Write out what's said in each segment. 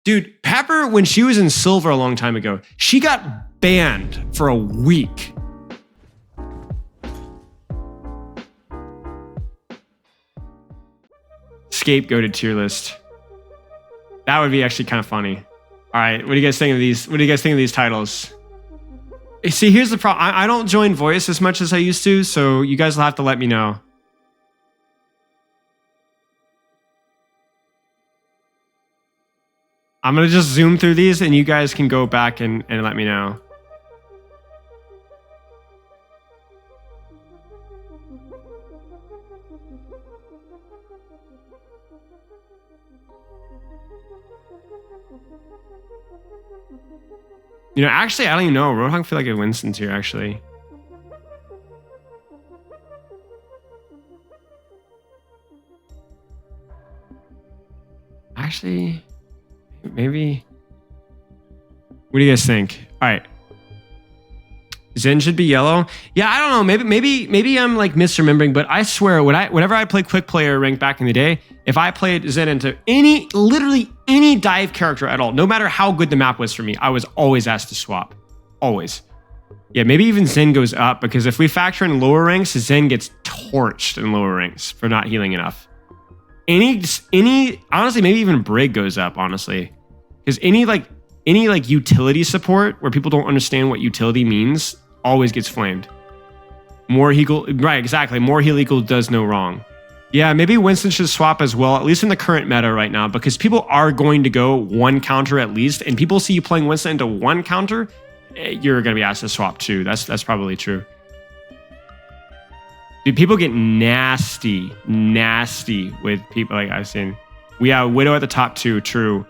Dude, Pepper, when she was in Silver a long time ago, she got banned for a week. Scapegoated tier list. That would be actually kind of funny. All right, what do you guys think of these? What do you guys think of these titles? See, here's the problem. I don't join voice as much as I used to, so you guys will have to let me know. I'm going to just zoom through these and you guys can go back and let me know. You know, actually, I don't even know. Roadhog feel like it Winston's here, actually. Actually, maybe. What do you guys think? All right. Zen should be yellow. Yeah, I don't know. Maybe I'm like misremembering, but I swear, whenever I played quick player rank back in the day, if I played Zen into literally any dive character at all, no matter how good the map was for me, I was always asked to swap. Always. Yeah, maybe even Zen goes up, because if we factor in lower ranks, Zen gets torched in lower ranks for not healing enough. Honestly, maybe even Brig goes up, honestly. Because any utility support where people don't understand what utility means always gets flamed. More heal, right, exactly. More heal equal does no wrong. Yeah, maybe Winston should swap as well, at least in the current meta right now, because people are going to go one counter at least, and people see you playing Winston into one counter, you're going to be asked to swap too. That's probably true. Dude, people get nasty with people like I've seen. We have Widow at the top too, true.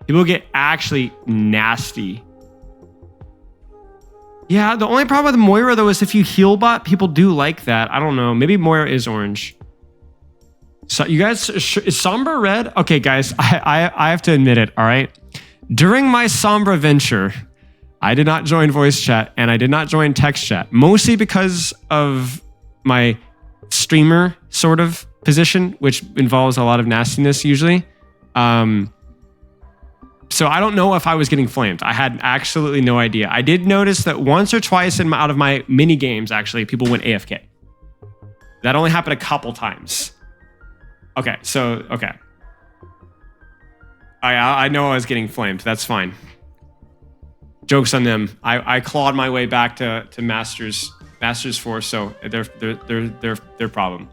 People get actually nasty. Yeah, the only problem with Moira though is if you heal bot, people do like that. I don't know. Maybe Moira is orange. So you guys, is Sombra red? Okay, guys, I have to admit it, all right? During my Sombra venture, I did not join voice chat and I did not join text chat, mostly because of my streamer sort of position, which involves a lot of nastiness usually. So I don't know if I was getting flamed. I had absolutely no idea. I did notice that once or twice out of my mini games, actually, people went AFK. That only happened a couple times. Okay, so, okay. I know I was getting flamed. That's fine. Joke's on them. I clawed my way back to Masters 4, so their problem.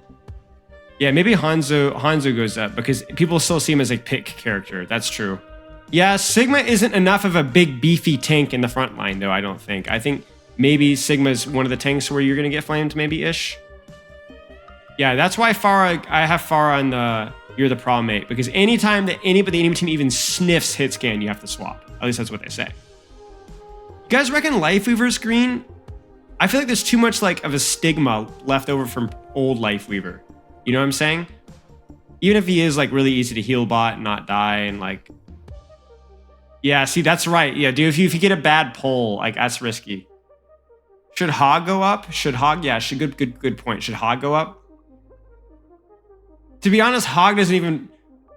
Yeah, maybe Hanzo goes up because people still see him as a pick character. That's true. Yeah, Sigma isn't enough of a big beefy tank in the front line though, I don't think. I think maybe Sigma's one of the tanks where you're gonna get flamed, maybe-ish. Yeah, that's why Pharah, I have Pharah on the You're the Problem Mate, because anytime that anybody, the enemy team even sniffs hit scan, you have to swap. At least that's what they say. You guys reckon Lifeweaver's green? I feel like there's too much like of a stigma left over from old Lifeweaver. You know what I'm saying? Even if he is like really easy to heal bot and not die and like... Yeah, see, that's right. Yeah, dude, if you get a bad pull, like that's risky. Should Hog go up? Should Hog? Yeah, good point. Should Hog go up? To be honest, Hog doesn't even...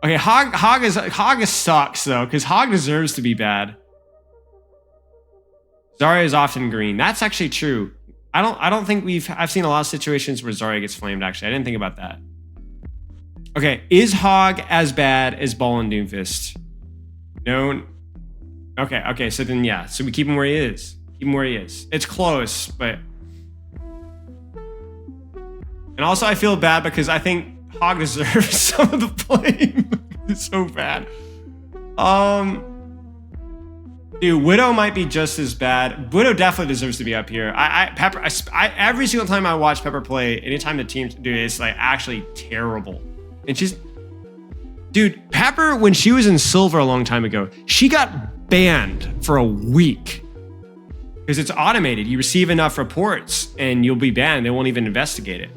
Okay, Hog sucks though, because Hog deserves to be bad. Zarya is often green. That's actually true. I don't think I've seen a lot of situations where Zarya gets flamed, actually. I didn't think about that. Okay, is Hog as bad as Ball and Doomfist? No. Okay, so then yeah. So we keep him where he is. Keep him where he is. It's close, but... And also I feel bad because I think Hog deserves some of the blame. It's so bad. Dude, Widow might be just as bad. Widow definitely deserves to be up here. Pepper, every single time I watch Pepper play, anytime the team, dude, it's like actually terrible. And she's... Dude, Pepper, when she was in Silver a long time ago, she got banned for a week. Because it's automated. You receive enough reports and you'll be banned. They won't even investigate it.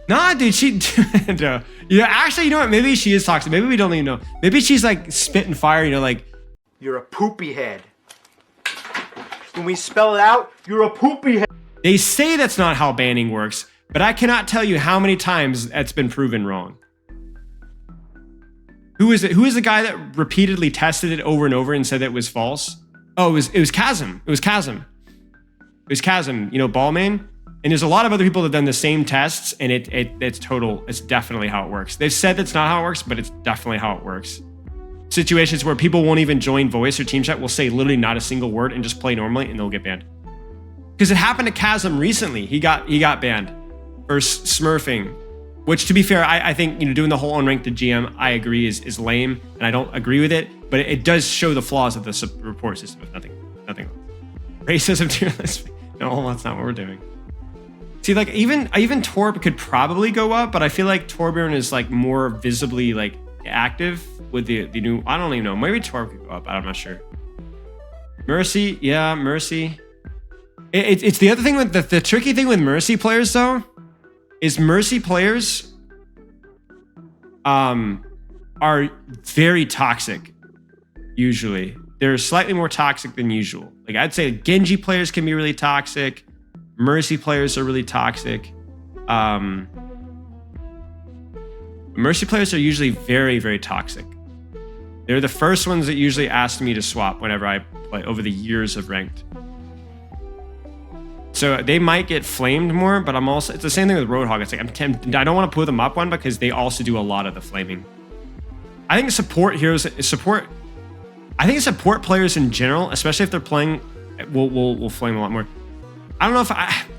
Nah, dude, she... Yeah, actually, you know what? Maybe she is toxic. Maybe we don't even know. Maybe she's like spitting fire, you know, like... You're a poopy head. When we spell it out, you're a poopy head. They say that's not how banning works, but I cannot tell you how many times that's been proven wrong. Who is it? Who is the guy that repeatedly tested it over and over and said that it was false? Oh, it was Chasm. It was Chasm. It was Chasm, you know, Ballmain. And there's a lot of other people that have done the same tests, and it's total. It's definitely how it works. They've said that's not how it works, but it's definitely how it works. Situations where people won't even join voice or team chat will say literally not a single word and just play normally, and they'll get banned. Because it happened to Chasm recently. He got banned for smurfing, which, to be fair, I think, you know, doing the whole unranked to GM, I agree is lame, and I don't agree with it. But it does show the flaws of the report system. If nothing else. Racism tier list. No, that's not what we're doing. See, like even Torb could probably go up, but I feel like Torbjorn is like more visibly like active with the new. I don't even know. Maybe Torb could go up. I'm not sure. Mercy, yeah, Mercy. It's the other thing with the tricky thing with Mercy players though, is Mercy players are very toxic. Usually, they're slightly more toxic than usual. Like I'd say Genji players can be really toxic. Mercy players are really toxic. Mercy players are usually very, very toxic. They're the first ones that usually ask me to swap whenever I play over the years of ranked. So they might get flamed more, but I'm also, it's the same thing with Roadhog. It's like I don't want to put them up one because they also do a lot of the flaming. I think support players in general, especially if they're playing, will flame a lot more. I don't know if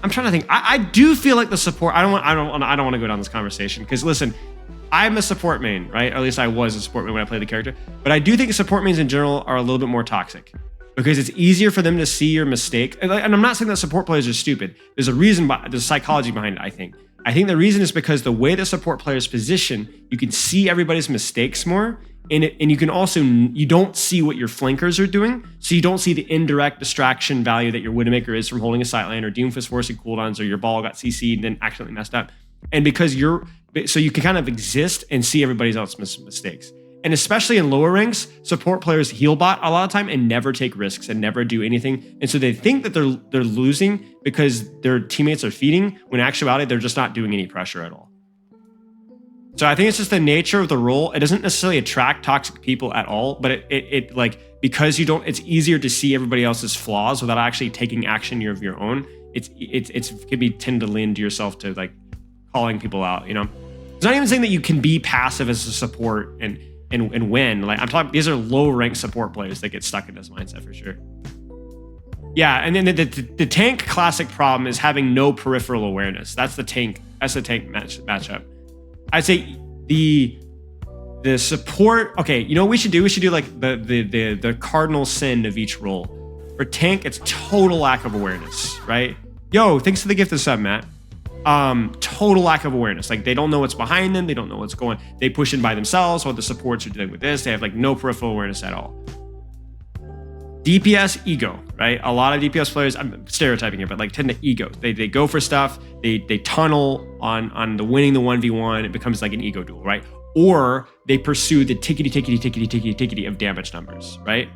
I'm trying to think. I do feel like the support. I don't want to go down this conversation because listen, I'm a support main, right? Or at least I was a support main when I played the character. But I do think support mains in general are a little bit more toxic because it's easier for them to see your mistake. And I'm not saying that support players are stupid. There's a reason. There's psychology behind it. I think the reason is because the way that support players position, you can see everybody's mistakes more. And you can also, you don't see what your flankers are doing. So you don't see the indirect distraction value that your Widowmaker is from holding a sight lane or Doomfist forcing cooldowns or your ball got CC'd and then accidentally messed up. And because so you can kind of exist and see everybody else's mistakes. And especially in lower ranks, support players heal bot a lot of time and never take risks and never do anything. And so they think that they're losing because their teammates are feeding, when in actuality, they're just not doing any pressure at all. So I think it's just the nature of the role. It doesn't necessarily attract toxic people at all, but it like, because it's easier to see everybody else's flaws without actually taking action of your own. It could be tend to lean to yourself to like calling people out, you know? It's not even saying that you can be passive as a support and win. Like I'm talking, these are low ranked support players that get stuck in this mindset for sure. Yeah, and then the tank classic problem is having no peripheral awareness. That's the tank matchup. I'd say the support. Okay, you know what we should do? We should do like the cardinal sin of each role. For tank, it's total lack of awareness, right? Yo, thanks for the gift of sub, Matt. Total lack of awareness. Like they don't know what's behind them. They don't know what's going. They push in by themselves while the supports are dealing with this. They have like no peripheral awareness at all. DPS ego, right? A lot of DPS players, I'm stereotyping here, but like tend to ego. They go for stuff. They tunnel on the winning the 1v1. It becomes like an ego duel, right? Or they pursue the tickety of damage numbers, right?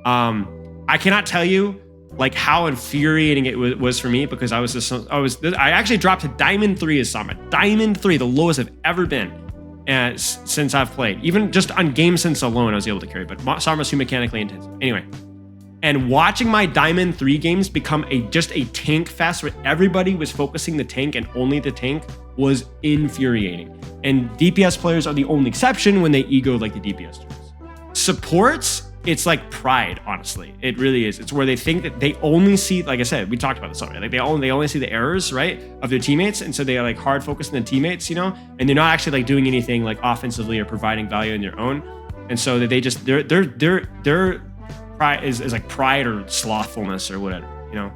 I cannot tell you like how infuriating it was for me because I actually dropped to Diamond 3 as Sama. Diamond 3, the lowest I've ever been since I've played. Even just on game sense alone, I was able to carry, but Sama's too mechanically intense. Anyway. And watching my Diamond 3 games become just a tank fest where everybody was focusing the tank and only the tank was infuriating. And DPS players are the only exception when they ego like the DPS tools. Supports, it's like pride, honestly. It really is. It's where they think that they only see, like I said, we talked about this already. Like they only see the errors, right, of their teammates, and so they are like hard focused on the teammates, you know, and they're not actually like doing anything like offensively or providing value in their own. And so that they just their pride is like pride or slothfulness or whatever, you know.